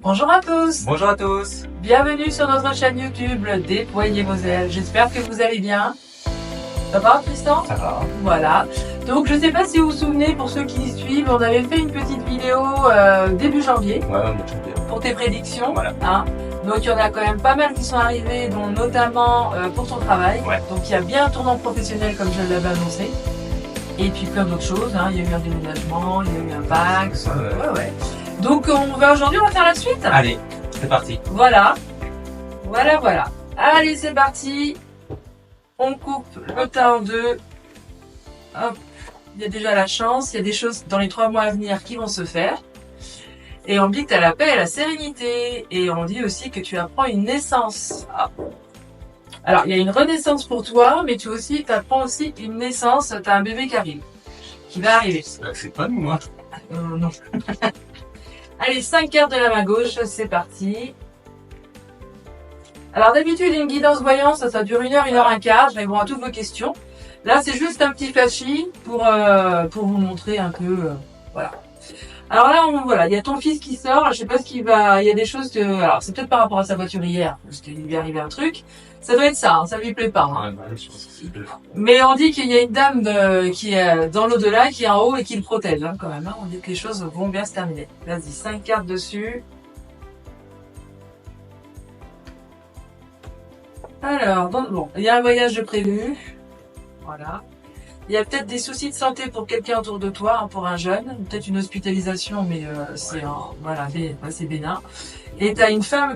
Bonjour à tous, Bonjour à tous. bienvenue sur notre chaîne YouTube Déployez vos ailes. J'espère que vous allez bien. Ça va Tristan? Ça va. Voilà. Donc je ne sais pas si vous vous souvenez, pour ceux qui suivent, on avait fait une petite vidéo début janvier Ouais, on est tout bien. pour tes prédictions. Voilà. Hein. Donc il y en a quand même pas mal qui sont arrivés, dont notamment pour ton travail. Ouais. Donc il y a bien un tournant professionnel comme je l'avais annoncé. Et puis plein d'autres choses. Hein. Il y a eu un déménagement, il y a eu un Pax. Ouais. Donc aujourd'hui on va faire la suite. Allez, c'est parti. Voilà. Allez, c'est parti. On coupe le tas en deux. Hop. Il y a déjà la chance. Il y a des choses dans les 3 mois à venir qui vont se faire. Et on dit que tu as la paix et la sérénité. Et on dit aussi que tu apprends une naissance. Ah. Alors, il y a une renaissance pour toi, mais tu apprends aussi une naissance. Tu as un bébé qui arrive. Qui va arriver. C'est pas nous, moi. Non. Allez, 5 cartes de la main gauche, c'est parti. Alors d'habitude, une guidance voyance, ça dure 1 heure, 1 heure, un quart. Je réponds à toutes vos questions. Là, c'est juste un petit flashy pour vous montrer un peu. Voilà. Alors là, il y a ton fils qui sort. Je sais pas ce qu'il va. Il y a des choses que. Alors, c'est peut-être par rapport à sa voiture hier, parce qu'il lui est arrivé un truc. Ça doit être ça. Hein, ça lui plaît pas. Hein. Ouais, bah, je pense que c'est plus. Mais on dit qu'il y a une dame qui est dans l'au-delà, qui est en haut et qui le protège, hein, quand même. Hein. On dit que les choses vont bien se terminer. Vas-y, 5 cartes dessus. Alors, bon, il y a un voyage de prévu. Voilà. Il y a peut-être des soucis de santé pour quelqu'un autour de toi, hein, pour un jeune. Peut-être une hospitalisation, mais c'est bénin. Et t'as une femme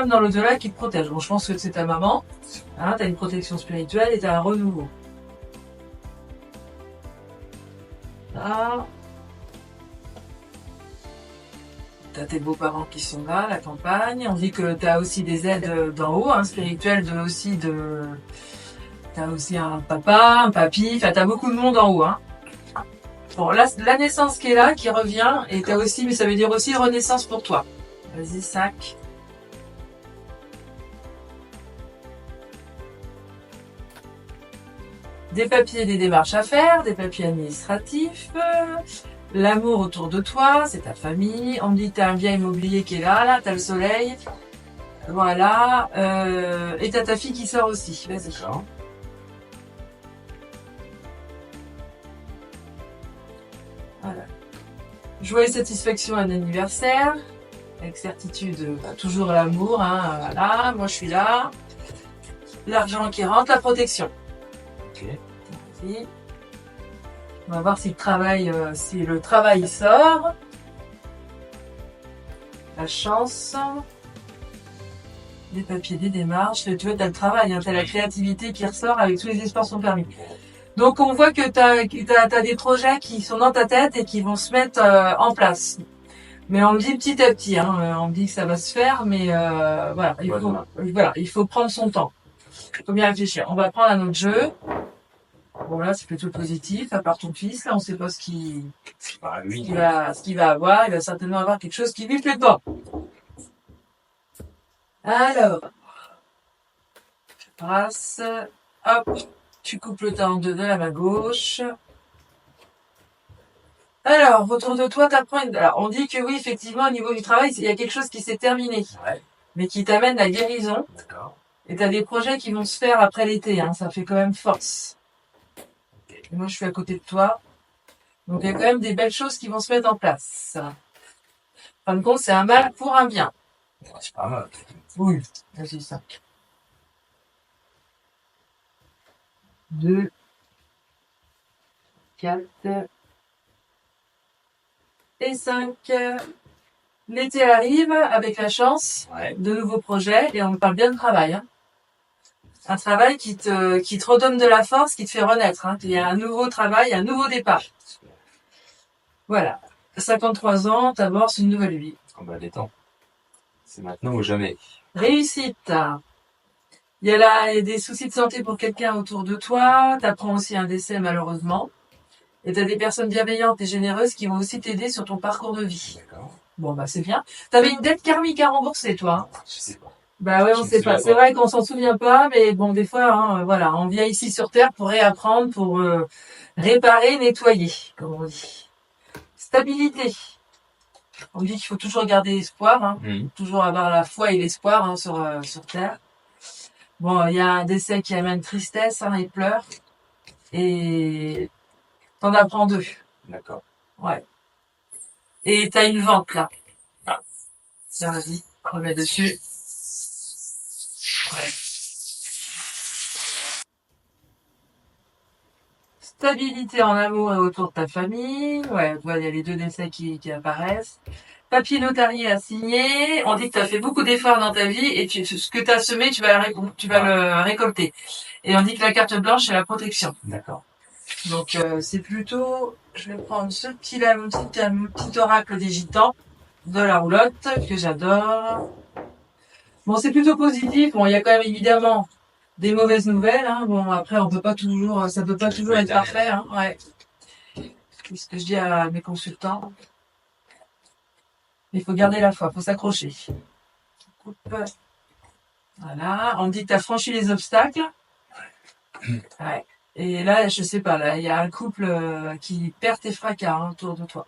dans l'au-delà qui te protège. Bon, je pense que c'est ta maman. Hein, t'as une protection spirituelle et t'as un renouveau. Là. T'as tes beaux-parents qui sont là, la campagne. On dit que t'as aussi des aides d'en haut, hein, spirituelles, t'as aussi un papa, un papy, enfin t'as beaucoup de monde en haut, hein. Bon, là, la naissance qui est là, qui revient, et t'as aussi, mais ça veut dire aussi renaissance pour toi. Vas-y, 5. Des papiers, des démarches à faire, des papiers administratifs, l'amour autour de toi, c'est ta famille. On me dit que t'as un bien immobilier qui est là, t'as le soleil. Voilà, et t'as ta fille qui sort aussi, vas-y. D'accord. Voilà. Joie et satisfaction à un anniversaire. Avec certitude, toujours l'amour, hein, voilà, moi je suis là. L'argent qui rentre, la protection. Ok. Merci. On va voir si le travail sort. La chance. Des papiers, des démarches. Tu vois, t'as le travail, hein, t'as la créativité qui ressort avec tous les espoirs sont permis. Donc on voit que t'as des projets qui sont dans ta tête et qui vont se mettre en place. Mais on me dit petit à petit, hein, on me dit que ça va se faire, mais il faut prendre son temps. Il faut bien réfléchir. On va prendre un autre jeu. Bon là c'est plutôt positif, à part ton fils, là on sait pas ce qu'il va avoir. Il va certainement avoir quelque chose qui lui plaît pas. Alors, je passe, hop, tu coupes le temps en deux de la main gauche. Alors, autour de toi, Alors, on dit que oui, effectivement, au niveau du travail, il y a quelque chose qui s'est terminé. Ouais. Mais qui t'amène la guérison. D'accord. Et t'as des projets qui vont se faire après l'été, hein. Ça fait quand même force. Okay. Et moi, je suis à côté de toi. Donc, il y a quand même des belles choses qui vont se mettre en place. En fin de compte, c'est un mal pour un bien. Ouais, c'est pas mal. Oui. Vas-y, 5. 2. 4. Et 5. L'été arrive avec la chance, Ouais. de nouveaux projets, et on parle bien de travail. Hein. Un travail qui te redonne de la force, qui te fait renaître. Hein. Il y a un nouveau travail, un nouveau départ. Voilà. 53 ans, t'amorces une nouvelle vie. On va détendre. C'est maintenant ou jamais. Réussite. Il y a des soucis de santé pour quelqu'un autour de toi. T'apprends aussi un décès malheureusement. Et t'as des personnes bienveillantes et généreuses qui vont aussi t'aider sur ton parcours de vie. D'accord. Bon, bah c'est bien. T'avais une dette karmique à rembourser, toi. Je sais pas. Bah ouais, on sait pas. C'est vrai qu'on s'en souvient pas, mais bon, des fois, hein, voilà, on vient ici sur Terre pour réapprendre, pour réparer, nettoyer, comme on dit. Stabilité. On dit qu'il faut toujours garder espoir, hein. Mhm. Toujours avoir la foi et l'espoir hein, sur Terre. Bon, il y a un décès qui amène tristesse hein, et pleurs. Et t'en apprends 2. D'accord. Ouais. Et t'as une vente là. Ah. Tiens, vas-y, remets dessus. Ouais. Stabilité en amour et autour de ta famille. Ouais, il y a les 2 décès qui apparaissent. Papier notarié à signer. On dit que tu as fait beaucoup d'efforts dans ta vie et ce que tu as semé, tu vas le récolter. Et on dit que la carte blanche, c'est la protection. D'accord. Donc c'est plutôt, je vais prendre ce petit oracle des gitans de la roulotte que j'adore. Bon, c'est plutôt positif. Bon, il y a quand même évidemment des mauvaises nouvelles. Hein. Bon, après, on peut pas toujours, ça peut pas toujours être parfait. Hein. Ouais. C'est ce que je dis à mes consultants. Il faut garder la foi, il faut s'accrocher. Coupe. Voilà. On dit que tu as franchi les obstacles. Ouais. Et là, je sais pas, là, il y a un couple qui perd tes fracas hein, autour de toi.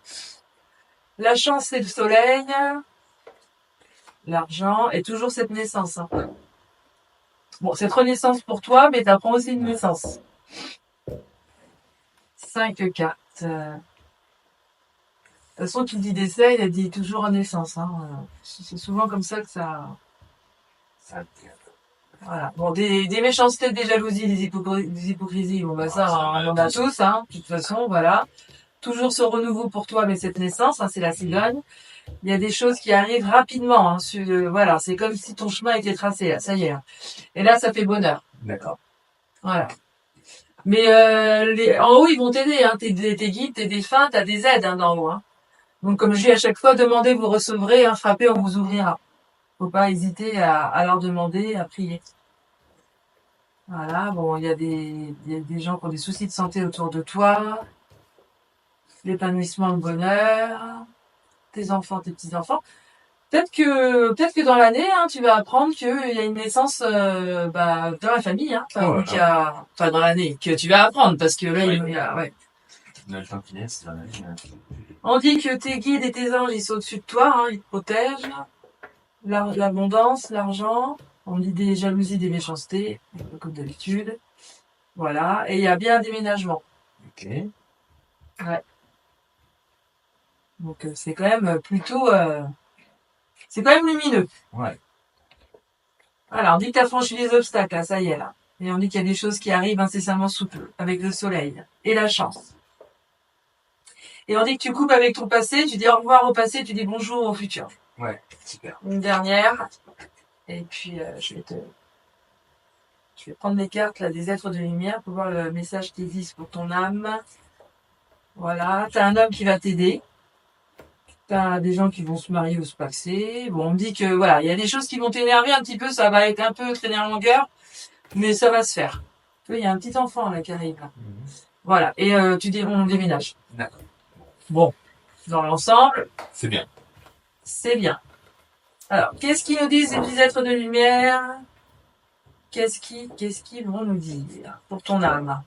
La chance, c'est le soleil. L'argent et toujours cette naissance. Hein. Bon, cette renaissance pour toi, mais t'apprends aussi une naissance. 5 cartes. De toute façon, qui dit décès, il a dit toujours renaissance. Hein. C'est souvent comme ça que ça... Voilà. Bon, des méchancetés, des jalousies, des hypocrisies, bon bah ça, on en a tous, hein. De toute façon, voilà. Toujours ce renouveau pour toi, mais cette naissance, hein, c'est la cigogne. Il y a des choses qui arrivent rapidement. Hein, voilà, c'est comme si ton chemin était tracé. Là, ça y est. Hein. Et là, ça fait bonheur. D'accord. Voilà. Mais en haut, ils vont t'aider. Hein, tes guides, tes défunts, t'as des aides hein, d'en haut. Hein. Donc, comme je dis à chaque fois, demandez, vous recevrez. Hein, frappez, on vous ouvrira. Faut pas hésiter à leur demander, à prier. Voilà. Bon, il y a des gens qui ont des soucis de santé autour de toi. L'épanouissement, le bonheur. Tes enfants, tes petits-enfants. Peut-être que dans l'année, hein, tu vas apprendre qu'il y a une naissance dans la famille. Hein, enfin, dans l'année, que tu vas apprendre, parce que là, il y a... Ouais. On dit que tes guides et tes anges, ils sont au-dessus de toi, hein, ils te protègent. L'abondance, l'argent. On dit des jalousies, des méchancetés, comme d'habitude. Voilà. Et il y a bien un déménagement. Ok. Ouais. Donc, c'est quand même plutôt... c'est quand même lumineux. Ouais. Voilà, on dit que tu as franchi les obstacles, là, ça y est, là. Et on dit qu'il y a des choses qui arrivent incessamment sous peu, avec le soleil et la chance. Et on dit que tu coupes avec ton passé, tu dis au revoir au passé, tu dis bonjour au futur. Ouais, super. Une dernière. Et puis, je vais prendre les cartes, là, des êtres de lumière pour voir le message qui existe pour ton âme. Voilà, t'as un homme qui va t'aider. T'as des gens qui vont se marier ou se paxer. Bon, on me dit que, voilà, il y a des choses qui vont t'énerver un petit peu, ça va être un peu traîné en longueur, mais ça va se faire. Tu vois, il y a un petit enfant, là, qui arrive, là. Voilà. Et, on déménage. D'accord. Bon. Dans l'ensemble. C'est bien. C'est bien. Alors, qu'est-ce qu'ils nous disent, ces petits êtres de lumière? Qu'est-ce qu'ils vont nous dire? Pour ton âme.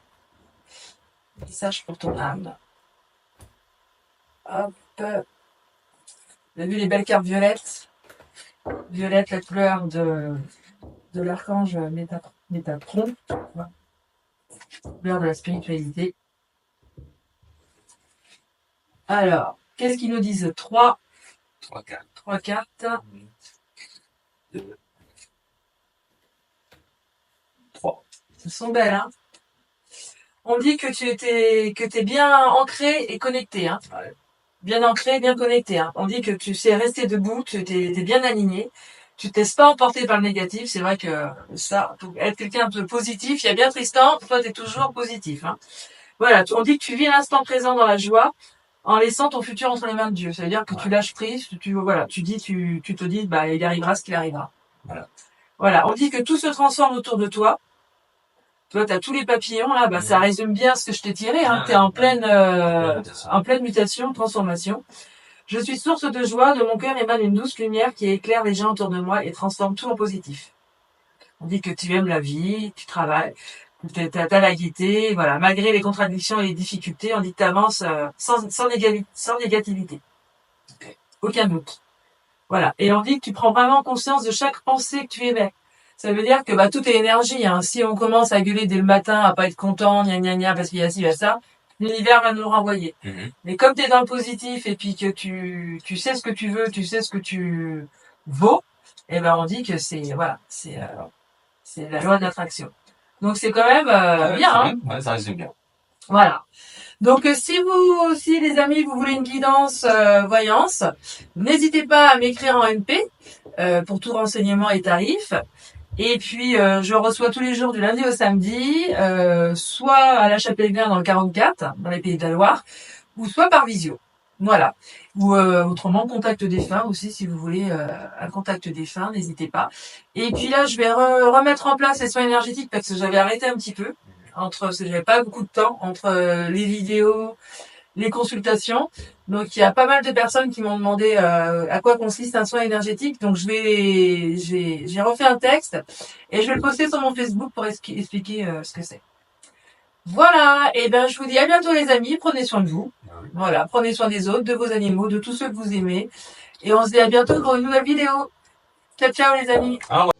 Message pour ton âme. Hop. Vous avez vu les belles cartes violettes? Violette, la couleur de l'archange Métatron. Couleur de la spiritualité. Alors, qu'est-ce qu'ils nous disent? 3 cartes. 3 cartes. 2. 3. Elles sont belles, hein? On dit que t'es bien ancré et connecté, hein? Ouais. Bien ancré, bien connecté, hein? On dit que tu sais rester debout, tu t'es bien aligné. Tu te laisses pas emporter par le négatif. C'est vrai que ça, pour être quelqu'un de positif, il y a bien Tristan, toi t'es toujours positif, hein? Voilà, on dit que tu vis l'instant présent dans la joie, en laissant ton futur entre les mains de Dieu. Ça veut dire que tu lâches prise, tu te dis, bah, il arrivera ce qu'il arrivera. Voilà. On dit que tout se transforme autour de toi. Toi, t'as tous les papillons, là, bah, ça résume bien ce que je t'ai tiré, hein. T'es en pleine mutation, transformation. Je suis source de joie, de mon cœur émane une douce lumière qui éclaire les gens autour de moi et transforme tout en positif. On dit que tu aimes la vie, tu travailles, t'as la gaieté, voilà. Malgré les contradictions et les difficultés, on dit que t'avances sans négativité. Aucun doute. Voilà. Et on dit que tu prends vraiment conscience de chaque pensée que tu émets. Ça veut dire que bah tout est énergie. Hein. Si on commence à gueuler dès le matin, à pas être content, gna gna gna, parce qu'il y a ci, il y a ça, l'univers va nous le renvoyer. Mais comme tu es dans le positif et puis que tu sais ce que tu veux, tu sais ce que tu vaux, et ben on dit que c'est voilà, c'est la loi de l'attraction. Donc c'est quand même bien. Hein. Ouais, ça résume bien. Voilà. Donc si vous aussi les amis vous voulez une guidance voyance, n'hésitez pas à m'écrire en MP pour tout renseignement et tarif. Et puis je reçois tous les jours du lundi au samedi, soit à la Chapelle-Guin dans le 44, dans les Pays de la Loire, ou soit par visio. Voilà. Ou autrement contact défunt aussi si vous voulez un contact défunt, n'hésitez pas. Et puis là je vais remettre en place les soins énergétiques parce que j'avais arrêté un petit peu parce que j'avais pas beaucoup de temps entre les vidéos, les consultations. Donc il y a pas mal de personnes qui m'ont demandé à quoi consiste un soin énergétique. Donc j'ai refait un texte et je vais le poster sur mon Facebook pour expliquer ce que c'est. Voilà, et ben je vous dis à bientôt les amis, prenez soin de vous. Voilà, prenez soin des autres, de vos animaux, de tous ceux que vous aimez. Et on se dit à bientôt pour une nouvelle vidéo. Ciao ciao les amis. Au revoir.